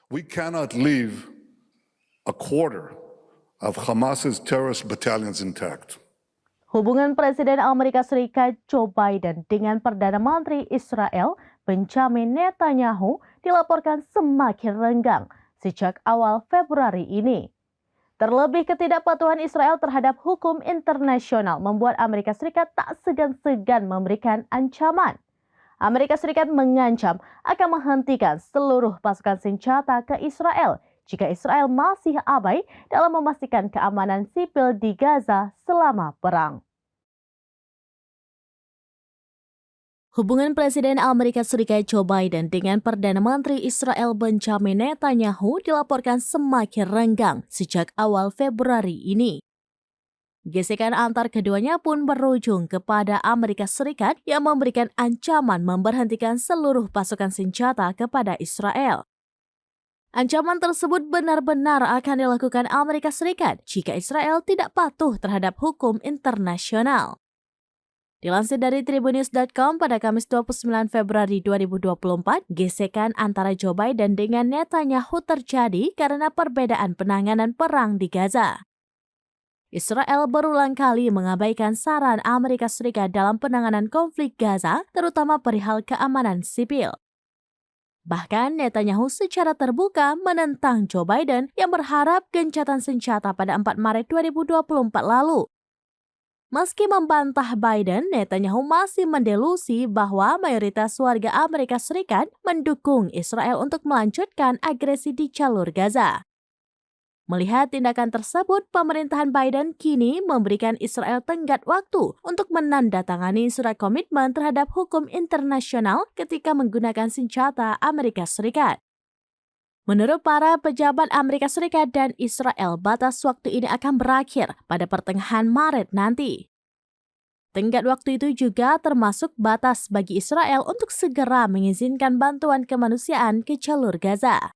We cannot leave a quarter of Hamas's terrorist battalions intact. Hubungan Presiden Amerika Serikat Joe Biden dengan Perdana Menteri Israel Benjamin Netanyahu dilaporkan semakin renggang sejak awal Februari ini. Terlebih ketidakpatuhan Israel terhadap hukum internasional membuat Amerika Serikat tak segan-segan memberikan ancaman. Amerika Serikat mengancam akan menghentikan seluruh pasukan senjata ke Israel jika Israel masih abai dalam memastikan keamanan sipil di Gaza selama perang. Hubungan Presiden Amerika Serikat Joe Biden dengan Perdana Menteri Israel Benjamin Netanyahu dilaporkan semakin renggang sejak awal Februari ini. Gesekan antar keduanya pun berujung kepada Amerika Serikat yang memberikan ancaman memberhentikan seluruh pasukan senjata kepada Israel. Ancaman tersebut benar-benar akan dilakukan Amerika Serikat jika Israel tidak patuh terhadap hukum internasional. Dilansir dari Tribunnews.com pada Kamis 29 Februari 2024, gesekan antara Joe Biden dengan Netanyahu terjadi karena perbedaan penanganan perang di Gaza. Israel berulang kali mengabaikan saran Amerika Serikat dalam penanganan konflik Gaza, terutama perihal keamanan sipil. Bahkan Netanyahu secara terbuka menentang Joe Biden yang berharap gencatan senjata pada 4 Maret 2024 lalu. Meski membantah Biden, Netanyahu masih mendelusi bahwa mayoritas warga Amerika Serikat mendukung Israel untuk melanjutkan agresi di jalur Gaza. Melihat tindakan tersebut, pemerintahan Biden kini memberikan Israel tenggat waktu untuk menandatangani surat komitmen terhadap hukum internasional ketika menggunakan senjata Amerika Serikat. Menurut para pejabat Amerika Serikat dan Israel, batas waktu ini akan berakhir pada pertengahan Maret nanti. Tenggat waktu itu juga termasuk batas bagi Israel untuk segera mengizinkan bantuan kemanusiaan ke jalur Gaza.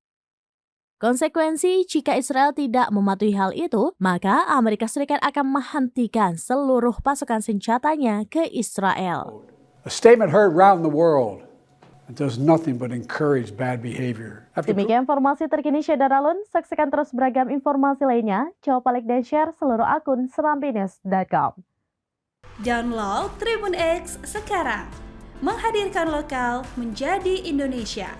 Konsekuensi jika Israel tidak mematuhi hal itu, maka Amerika Serikat akan menghentikan seluruh pasukan senjatanya ke Israel. A statement heard around the world that does nothing but encourage bad behavior. Demikian informasi terkini Syederalun. Saksikan terus beragam informasi lainnya. Coba like dan share seluruh akun serambinews.com. Download Tribun X sekarang. Menghadirkan lokal menjadi Indonesia.